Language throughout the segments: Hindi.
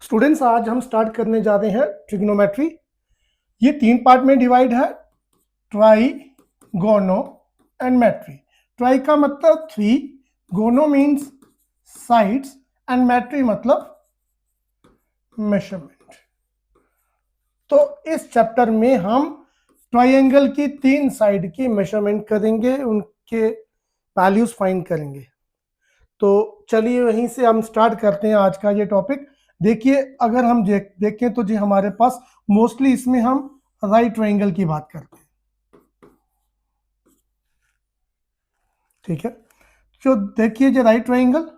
स्टूडेंट्स, आज हम स्टार्ट करने जा रहे हैं ट्रिग्नोमेट्री। ये 3 पार्ट में डिवाइड है, ट्राई, गोनो एंड मेट्री। ट्राई का मतलब 3, गोनो मीन्स साइड्स एंड मेट्री मतलब मेजरमेंट। तो इस चैप्टर में हम ट्राइंगल की 3 साइड की मेजरमेंट करेंगे, उनके वैल्यूज फाइंड करेंगे। तो चलिए वहीं से हम स्टार्ट करते हैं आज का ये टॉपिक। देखिए, अगर हम देखें तो जी हमारे पास मोस्टली इसमें हम राइट ट्रायंगल की बात करते हैं, ठीक है। तो देखिए जो राइट ट्रायंगल,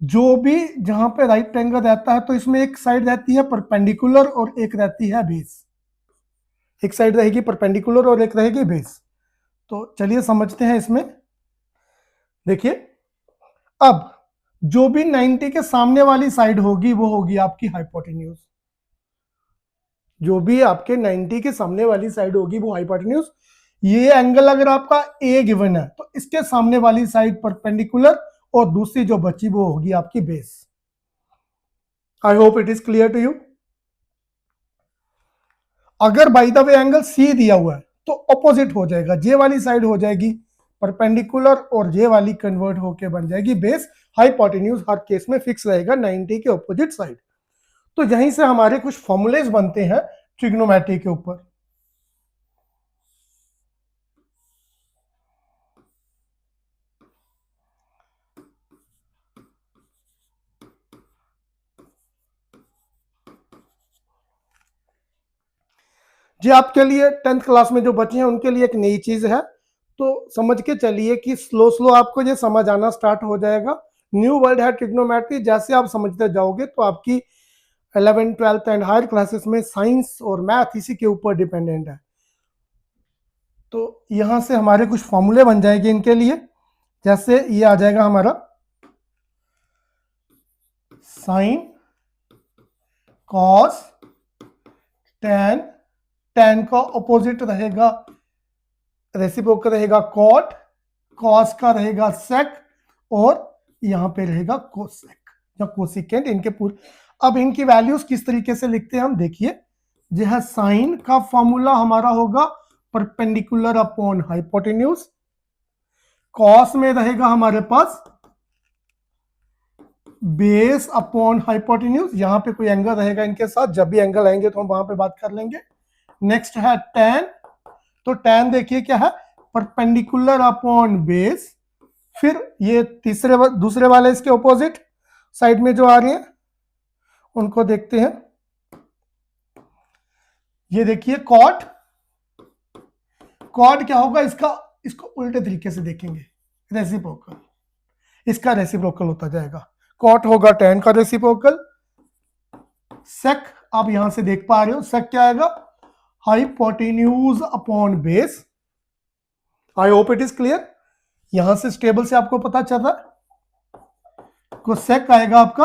जो भी जहां पे राइट ट्रायंगल रहता है तो इसमें एक साइड रहती है परपेंडिकुलर और एक रहती है बेस। एक साइड रहेगी परपेंडिकुलर और एक रहेगी बेस। तो चलिए समझते हैं इसमें। देखिए, अब जो भी 90 के सामने वाली साइड होगी वो होगी आपकी हाइपोटेन्यूज। जो भी आपके 90 के सामने वाली साइड होगी वो हाइपोटेन्यूज। ये एंगल अगर आपका ए गिवन है तो इसके सामने वाली साइड परपेंडिकुलर और दूसरी जो बची वो होगी आपकी base. I hope it is clear to you. अगर by the way angle C दिया हुआ है तो ऑपोजिट हो जाएगा, जे वाली साइड हो जाएगी परपेंडिकुलर और जे वाली कन्वर्ट होके बन जाएगी बेस। हाइपोटेन्यूज हर केस में फिक्स रहेगा 90 के ऑपोजिट साइड। तो यहीं से हमारे कुछ फॉर्मूलेज बनते हैं ट्रिग्नोमेट्री के ऊपर। जी आपके लिए 10th क्लास में जो बच्चे हैं उनके लिए एक नई चीज है, तो समझ के चलिए कि स्लो स्लो आपको ये समझ आना स्टार्ट हो जाएगा। न्यू वर्ड है ट्रिग्नोमेट्री, जैसे आप समझते जाओगे तो आपकी 11th 12th and higher classes में साइंस और मैथ इसी के ऊपर डिपेंडेंट है। तो यहां से हमारे कुछ फॉर्मूले बन जाएंगे इनके लिए। जैसे ये आ जाएगा हमारा साइन कॉस टेन, टेन का ऑपोजिट रहेगा रेसिप्रोकल रहेगा कॉट, कॉस का रहेगा सेक और यहां पे रहेगा कोसेक या कोसिकेंट। इनके पूरे अब इनकी वैल्यूज किस तरीके से लिखते हैं हम देखिए। जो है साइन का फॉर्मूला हमारा होगा परपेंडिकुलर अपॉन हाइपोटेन्यूज। कॉस में रहेगा हमारे पास बेस अपॉन हाइपोटेन्यूज। यहां पे कोई एंगल रहेगा इनके साथ, जब भी एंगल आएंगे तो हम वहां पे बात कर लेंगे। नेक्स्ट है टेन, तो टेन देखिए क्या है, परपेंडिकुलर अपॉन बेस। फिर ये दूसरे वाले इसके ऑपोजिट साइड में जो आ रही हैं उनको देखते हैं। ये देखिए कॉट, कॉट क्या होगा इसका, इसको उल्टे तरीके से देखेंगे, रेसिप्रोकल, इसका रेसिप्रोकल होता जाएगा। कॉट होगा टेन का रेसिप्रोकल। सेक आप यहां से देख पा रहे हो, सेक क्या आएगा, hypotenuse upon base. I hope it is clear. यहां से स्टेबल से आपको पता चल रहा है। को सेक आएगा आपका,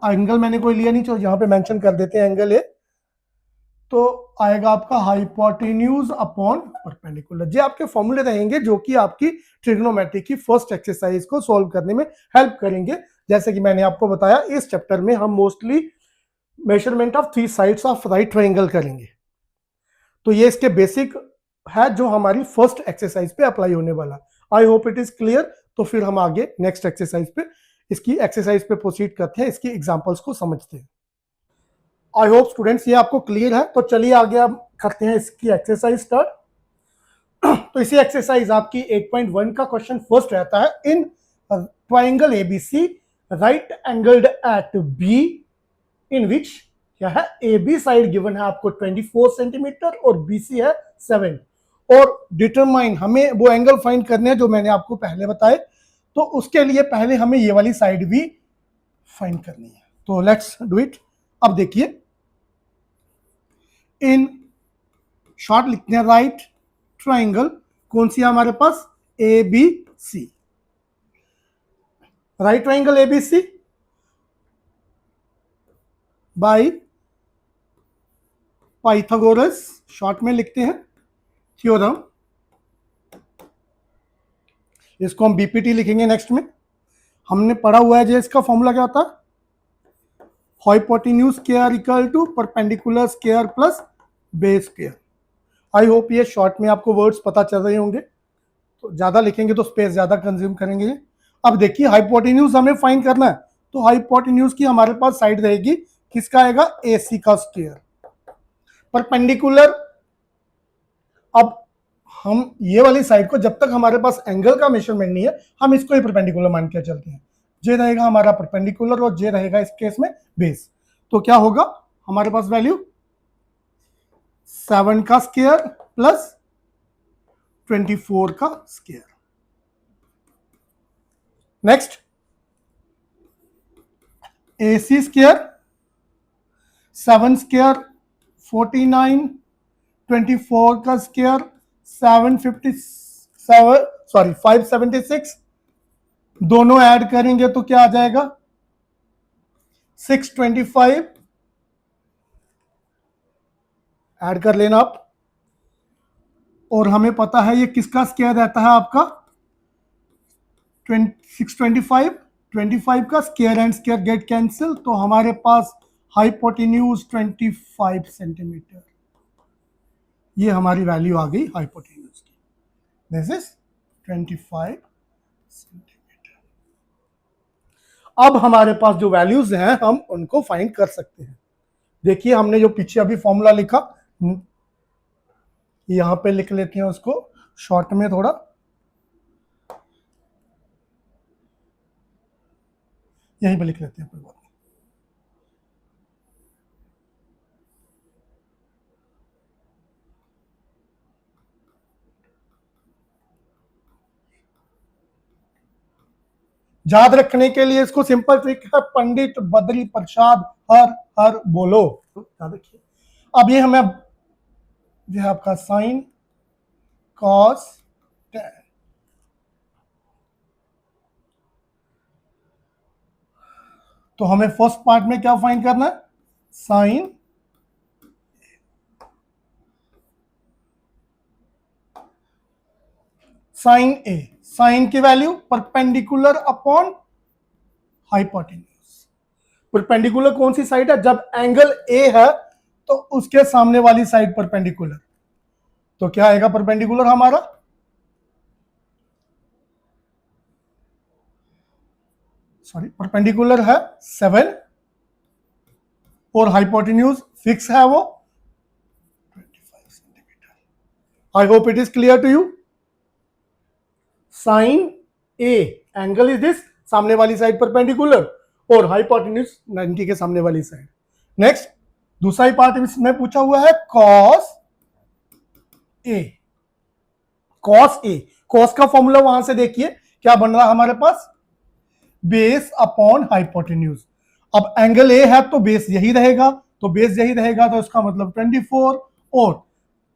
एंगल मैंने कोई लिया नहीं, तो यहां पे मेंशन कर देते हैं एंगल ए, तो आएगा आपका हाइपोटेन्यूज अपॉन परपेंडिकुलर। ये आपके फॉर्मूले रहेंगे जो कि आपकी ट्रिग्नोमेट्री की फर्स्ट एक्सरसाइज को सॉल्व करने में हेल्प करेंगे। जैसे कि मैंने आपको बताया, इस चैप्टर में हम mostly measurement of 3 sides of right triangle करेंगे। तो ये इसके बेसिक है जो हमारी फर्स्ट एक्सरसाइज पे अप्लाई होने वाला। आई होप इट इज क्लियर। तो फिर हम आगे नेक्स्ट एक्सरसाइज पे, इसकी एक्सरसाइज पे प्रोसीड करते हैं, इसकी एग्जांपल्स को समझते हैं। आई होप स्टूडेंट्स ये आपको क्लियर है। तो चलिए आगे अब करते हैं इसकी एक्सरसाइज स्टार्ट। तो इसी एक्सरसाइज आपकी 8.1 का क्वेश्चन फर्स्ट रहता है। In triangle ABC right angled at B in which क्या है, ए बी साइड गिवन है आपको 24 सेंटीमीटर और बीसी है 7, और डिटरमाइन, हमें वो एंगल फाइंड करने हैं जो मैंने आपको पहले बताए। तो उसके लिए पहले हमें ये वाली साइड भी फाइंड करनी है, तो लेट्स डू इट। अब देखिए, इन शॉर्ट लिखते हैं राइट ट्राइंगल, कौन सी है हमारे पास, A B C. Right triangle A B C by Pythagoras, short में लिखते हैं थ्योरम, इसको हम बीपीटी लिखेंगे नेक्स्ट में। हमने पढ़ा हुआ है जो इसका फॉर्मूला क्या होता है, hypotenuse square equal to perpendicular square plus base square. I hope ये शॉर्ट में आपको वर्ड्स पता चल रहे होंगे, तो ज्यादा लिखेंगे तो स्पेस ज्यादा कंज्यूम करेंगे। अब देखिए हाइपोटेन्यूज हमें फाइंड करना है, तो हाइपोटेन्यूज की हमारे पास साइड रहेगी, किसका आएगा, AC का स्क्वायर। परपेंडिकुलर, अब हम ये वाली साइड को, जब तक हमारे पास एंगल का मेजरमेंट नहीं है, हम इसको ही परपेंडिकुलर मान के चलते हैं। जे रहेगा हमारा परपेंडिकुलर और जे रहेगा इस केस में बेस। तो क्या होगा हमारे पास वैल्यू, 7 का स्क्वायर प्लस 24 का square. Next AC square, 7 square 49, 24 का स्क्वायर 757, सॉरी 576, दोनों ऐड करेंगे तो क्या आ जाएगा 625, ऐड कर लेना आप। और हमें पता है ये किसका स्क्वायर रहता है आपका 625, 25 का square and square get cancel, तो हमारे पास हाइपोटेन्यूज 25 सेंटीमीटर, ये हमारी वैल्यू आ गई हाइपोटेन्यूज की। This is 25 centimetre. अब हमारे पास जो वैल्यूज हैं हम उनको फाइंड कर सकते हैं। देखिए हमने जो पीछे अभी फॉर्मूला लिखा, यहां पे लिख लेते हैं उसको शॉर्ट में, थोड़ा यहीं पे लिख लेते हैं, कोई बात नहीं। याद रखने के लिए इसको सिंपल ट्रिक है, पंडित बद्री प्रसाद हर हर बोलो, याद रखिए। अब ये हमें जो है आपका साइन कॉस टैन, तो हमें फर्स्ट पार्ट में क्या फाइंड करना है, साइन साइन ए, साइन की value perpendicular upon hypotenuse. Perpendicular कौन सी साइड है, जब एंगल ए है तो उसके सामने वाली साइड परपेंडिकुलर, तो क्या आएगा परपेंडिकुलर हमारा, सॉरी परपेंडिकुलर है 7 और हाइपोटेन्यूज फिक्स है वो 25 centimetre. I hope it is clear to you. Sine A, angle is this, सामने वाली साइड परपेंडिकुलर और हाइपोटेन्यूज 90 के सामने वाली साइड। नेक्स्ट दूसरा ही पार्ट इसमें पूछा हुआ है cos A, cos A, cos का फॉर्मूला वहां से देखिए क्या बन रहा है हमारे पास, बेस अपॉन हाइपोटेन्यूज। अब एंगल ए है तो बेस यही रहेगा, तो बेस यही रहेगा तो इसका मतलब 24 और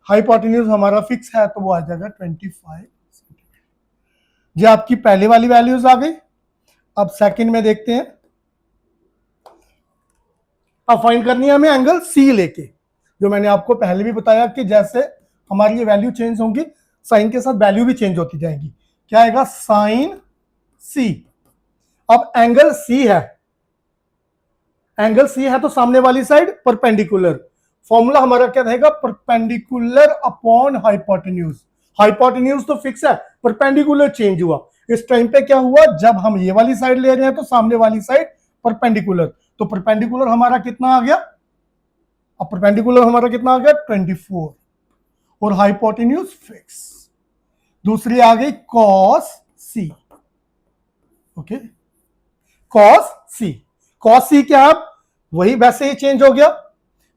हाइपोटेन्यूज हमारा फिक्स है तो वो आ जाएगा 25। ये आपकी पहले वाली वैल्यूज आ गई। अब सेकंड में देखते हैं, अब फाइंड करनी है हमें एंगल सी लेके, जो मैंने आपको पहले भी बताया कि जैसे हमारी ये वैल्यू चेंज होंगी साइन के साथ वैल्यू भी चेंज होती जाएगी। क्या आएगा साइन सी। अब एंगल सी है, एंगल सी है तो सामने वाली साइड परपेंडिकुलर, फॉर्मूला हमारा क्या रहेगा परपेंडिकुलर अपॉन हाइपोटेन्यूज। हाइपोटेन्यूज तो फिक्स है, परपेंडिकुलर चेंज हुआ। इस टाइम पे क्या हुआ, जब हम ये वाली साइड ले रहे हैं तो सामने वाली साइड परपेंडिकुलर, तो परपेंडिकुलर हमारा कितना आ गया, अब परपेंडिकुलर हमारा कितना आ गया 24 और हाइपोटेन्यूज फिक्स। दूसरी आ गई कॉस सी, ओके कॉस सी, कॉस सी क्या, वही वैसे ही चेंज हो गया।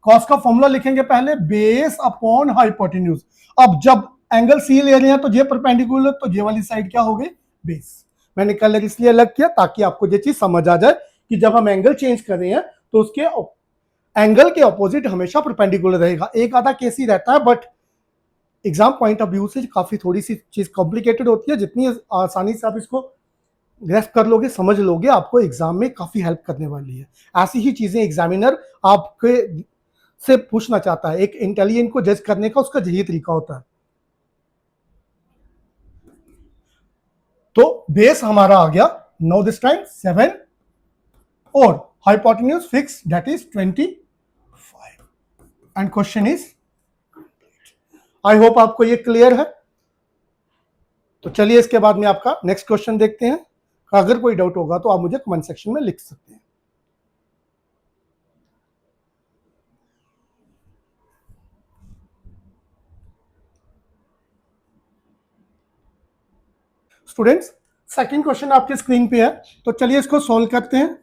कॉस का फॉर्मूला लिखेंगे पहले बेस अपॉन हाइपोटेन्यूज। अब जब एंगल सी ले रहे हैं तो ये परपेंडिकुलर, तो ये वाली साइड क्या हो गई बेस। मैंने कलर इसलिए अलग किया ताकि आपको ये चीज समझ आ जाए कि जब हम एंगल चेंज कर रहे हैं तो उसके एंगल के ऑपोजिट हमेशा परपेंडिकुलर रहेगा। एक आधा केस ही रहता है, but exam point of view से काफी थोड़ी सी चीज कॉम्प्लिकेटेड होती है। जितनी आसानी से आप इसको ग्रेस्प कर लोगे, समझ लोगे, आपको एग्जाम में काफी हेल्प करने वाली है। ऐसी ही चीजें एग्जामिनर आपके से पूछना चाहता है, एक इंटेलिजेंट को जज करने का उसका यही तरीका होता है। तो बेस हमारा आ गया, नो दिस टाइम 7 और hypotenuse fixed, that is 25, and question is, I hope आपको ये क्लियर है। तो चलिए इसके बाद में आपका नेक्स्ट क्वेश्चन देखते हैं। अगर कोई डाउट होगा तो आप मुझे कमेंट सेक्शन में लिख सकते हैं। स्टूडेंट्स, सेकंड क्वेश्चन आपके स्क्रीन पे है, तो चलिए इसको सॉल्व करते हैं।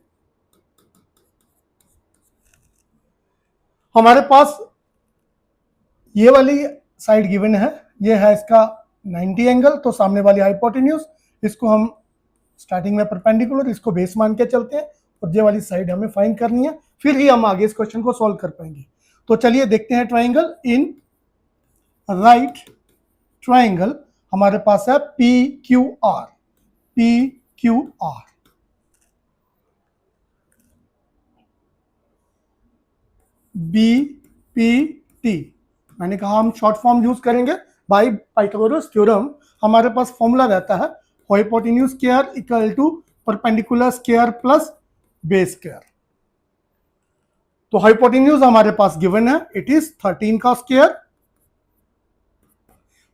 हमारे पास ये वाली साइड गिवन है, ये है इसका 90 एंगल, तो सामने वाली हाइपोटेन्यूज, इसको हम स्टार्टिंग में परपेंडिकुलर, इसको बेस मान के चलते हैं, और ये वाली साइड हमें फाइंड करनी है, फिर ही हम आगे इस क्वेश्चन को सॉल्व कर पाएंगे। तो चलिए देखते हैं। ट्राइंगल इन राइट ट्राइंगल हमारे पास है P Q R, P Q R, B P T. मैंने कहा हम शॉर्ट फॉर्म यूज करेंगे। बाय पाइथागोरस थ्योरम हमारे पास फॉर्मूला रहता है hypotenuse square equal to perpendicular square plus base square. तो हाइपोटेन्यूज हमारे पास गिवन है, इट इज 13 का स्क्वायर,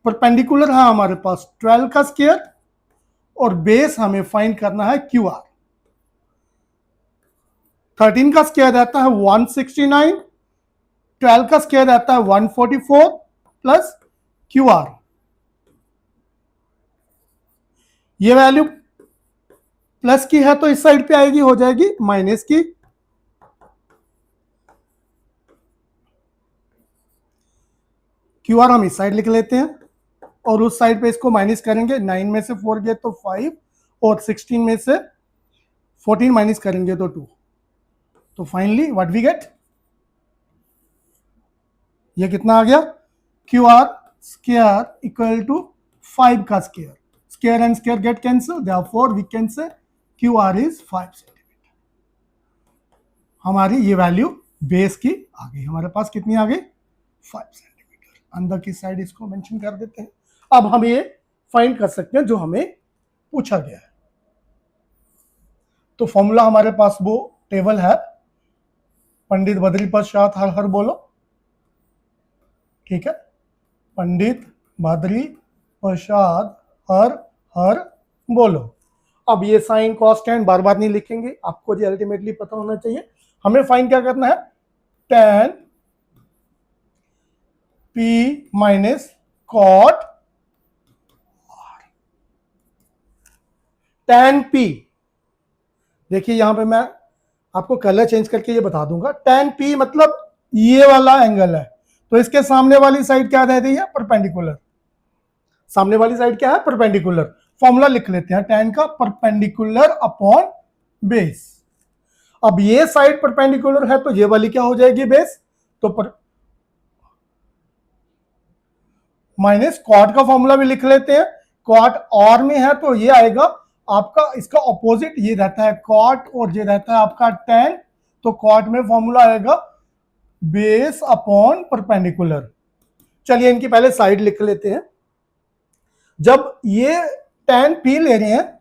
परपेंडिकुलर है हमारे पास 12 का स्क्वायर, और बेस हमें फाइंड करना है क्यू आर। 13 का स्क्वायर रहता है 169, 12 का स्क्वायर रहता है 144 प्लस क्यू आर। ये वैल्यू प्लस की है तो इस साइड पे आएगी, हो जाएगी माइनस की। क्यू आर हम इस साइड लिख लेते हैं, और उस साइड पे इसको माइनस करेंगे। 9 में से 4 गए तो 5, और 16 में से 14 माइनस करेंगे तो 2। तो फाइनली व्हाट वी गेट, ये कितना आ गया, Q R square equal to 5 का square, square and square get cancel, therefore we can say Q R is 5 centimetre. हमारी ये वैल्यू बेस की आ गई, हमारे पास कितनी आ गई, 5 सेंटीमीटर। अंदर की साइड इसको मेंशन कर देते हैं। अब हम ये फाइंड कर सकते हैं जो हमें पूछा गया है। तो फॉर्मूला हमारे पास वो टेबल है, पंडित बद्री पश्चात हर हर बोलो, ठीक है, पंडित बद्री पश्चात हर हर बोलो। अब ये साइन कॉस टेन बार बार नहीं लिखेंगे, आपको जो अल्टीमेटली पता होना चाहिए। हमें फाइंड क्या करना है, tan P minus cot tan P. देखिए यहां पे मैं आपको कलर चेंज करके ये बता दूंगा। टेन पी मतलब ये वाला एंगल है, तो इसके सामने वाली साइड क्या रह रही है, परपेंडिकुलर। सामने वाली साइड क्या है, परपेंडिकुलर। फॉर्मूला लिख लेते हैं टेन का, परपेंडिकुलर अपॉन बेस। अब ये साइड परपेंडिकुलर है तो ये वाली क्या हो जाएगी, बेस। तो माइनस कॉट का फॉर्मूला भी लिख लेते हैं। कॉट और में है तो ये आएगा आपका, इसका ऑपोजिट ये रहता है कॉट, और ये रहता है आपका टेन। तो कॉट में फॉर्मूला आएगा बेस अपॉन परपेंडिकुलर। चलिए इनकी पहले साइड लिख लेते हैं। जब ये टेन पी ले रहे हैं,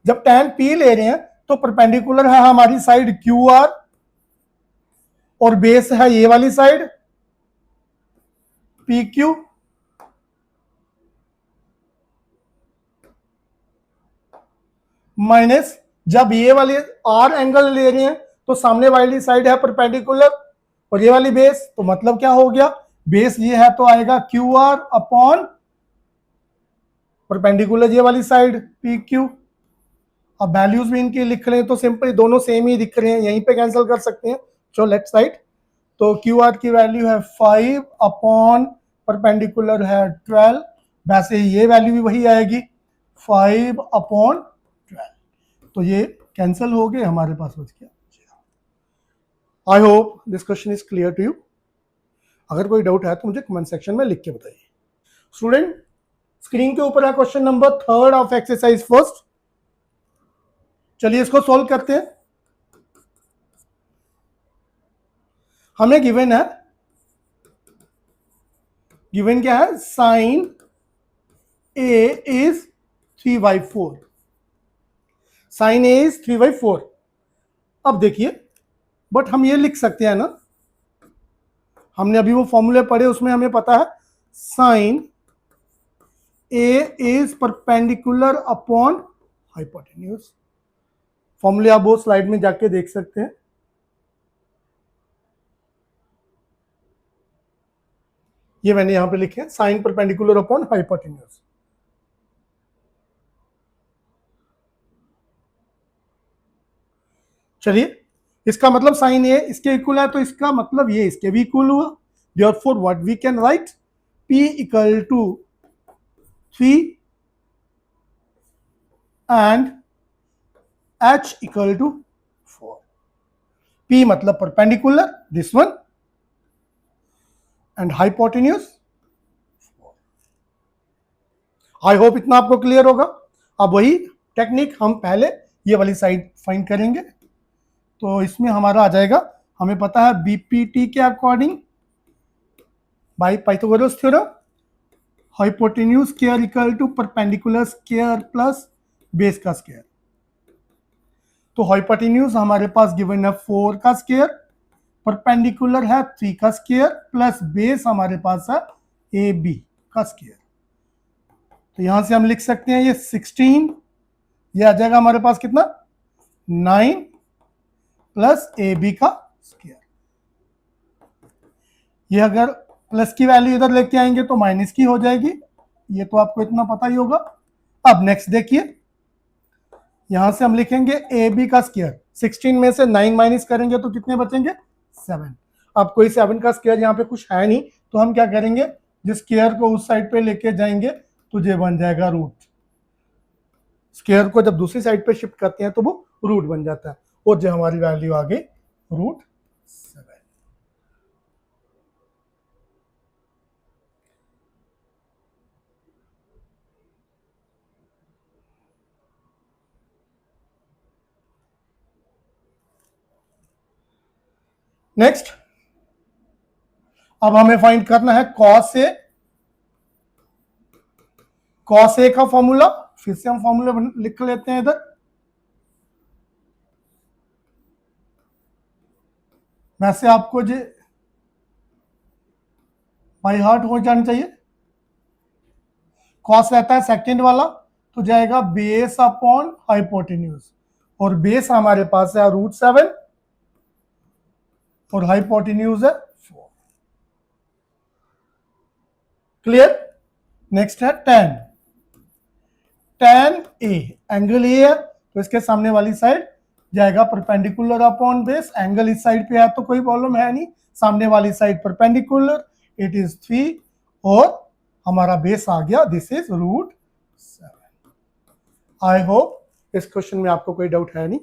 जब टेन पी ले रहे हैं तो परपेंडिकुलर है हमारी साइड क्यू आर, और बेस है ये वाली साइड पी क्यू। माइनस जब ये वाली आर एंगल ले रहे हैं तो सामने वाली साइड है परपेंडिकुलर, और ये वाली बेस, तो मतलब क्या हो गया, बेस ये है तो आएगा क्यू आर अपॉन परपेंडिकुलर ये वाली साइड पी क्यू। अब वैल्यूज भी इनकी लिख लें तो सिंपल, दोनों सेम ही दिख रहे हैं, यहीं पे कैंसिल कर सकते हैं। जो लेफ्ट साइड, तो क्यू आर की वैल्यू है 5 अपॉन परपेंडिकुलर है 12, वैसे ये वैल्यू भी वही आएगी 5 अपॉन 12। तो ये कैंसिल हो गए, हमारे पास बच गया। I hope this question is clear to you. अगर कोई डाउट है तो मुझे कमेंट सेक्शन में लिख के बताइए। स्टूडेंट, स्क्रीन के ऊपर है question number 3 of exercise first. चलिए इसको सॉल्व करते हैं। हमें गिवन है, गिवन क्या है, sine A is 3/4। Sine A is 3/4। अब देखिए, बट हम ये लिख सकते हैं ना, हमने अभी वो फॉर्मूले पढ़े, उसमें हमें पता है sine A is perpendicular upon hypotenuse. फॉर्मूले आप वो स्लाइड में जाके देख सकते हैं। ये मैंने यहां पे लिखे, साइन परपेंडिकुलर अपॉन हाइपोटेन्यूज। चलिए, इसका मतलब साइन ए इसके इक्वल है, तो इसका मतलब ये इसके भी इक्वल हुआ। Therefore, what we can write, P equal to 3 and H equal to 4. P मतलब perpendicular, this one, and hypotenuse 4. I hope इतना आपको क्लियर होगा। अब वही टेक्निक हम पहले ये वाली साइड फाइंड करेंगे। तो इसमें हमारा आ जाएगा, हमें पता है बीपीटी के according by Pythagoras theorem, hypotenuse square equal to perpendicular square plus base का स्क्वायर। तो हाइपोटेन्यूज हमारे पास गिवन है 4 का स्क्वायर, परपेंडिकुलर है 3 का स्क्वायर, प्लस बेस हमारे पास है ए बी का स्क्वायर। तो यहां से हम लिख सकते हैं ये 16, ये आ जाएगा हमारे पास कितना 9 प्लस ए बी का स्क्वायर। ये अगर प्लस की वैल्यू इधर लेके आएंगे तो माइनस की हो जाएगी, ये तो आपको इतना पता ही होगा। अब नेक्स्ट देखिए, यहां से हम लिखेंगे ए बी का स्क्वायर, 16 में से 9 माइनस करेंगे तो कितने बचेंगे 7। अब कोई 7 का स्क्वायर यहाँ पे कुछ है नहीं, तो हम क्या करेंगे, जिस स्क्वायर को उस साइड पे लेके जाएंगे तो ये बन जाएगा रूट। स्क्वायर को जब दूसरी साइड पे शिफ्ट करते हैं तो वो रूट बन जाता है, और जो हमारी वैल्यू आ गई रूट 7। नेक्स्ट, अब हमें फाइंड करना है कॉस ए। कॉस ए का फॉर्मूला फिर से हम फॉर्मूला लिख लेते हैं इधर। वैसे आपको जो बाई हार्ट हो जाना चाहिए। कॉस रहता है सेकंड वाला, तो जाएगा बेस अपॉन हाइपोटेन्यूज, और बेस हमारे पास है √7 और हाइपोटेन्यूज है 4। क्लियर। नेक्स्ट है tan। tan A, angle A है तो इसके सामने वाली साइड जाएगा परपेंडिकुलर अपॉन बेस। एंगल इस साइड पे है तो कोई प्रॉब्लम है नहीं, सामने वाली साइड परपेंडिकुलर, इट इज 3, और हमारा बेस आ गया, दिस इज √7। आई होप इस क्वेश्चन में आपको कोई डाउट है नहीं।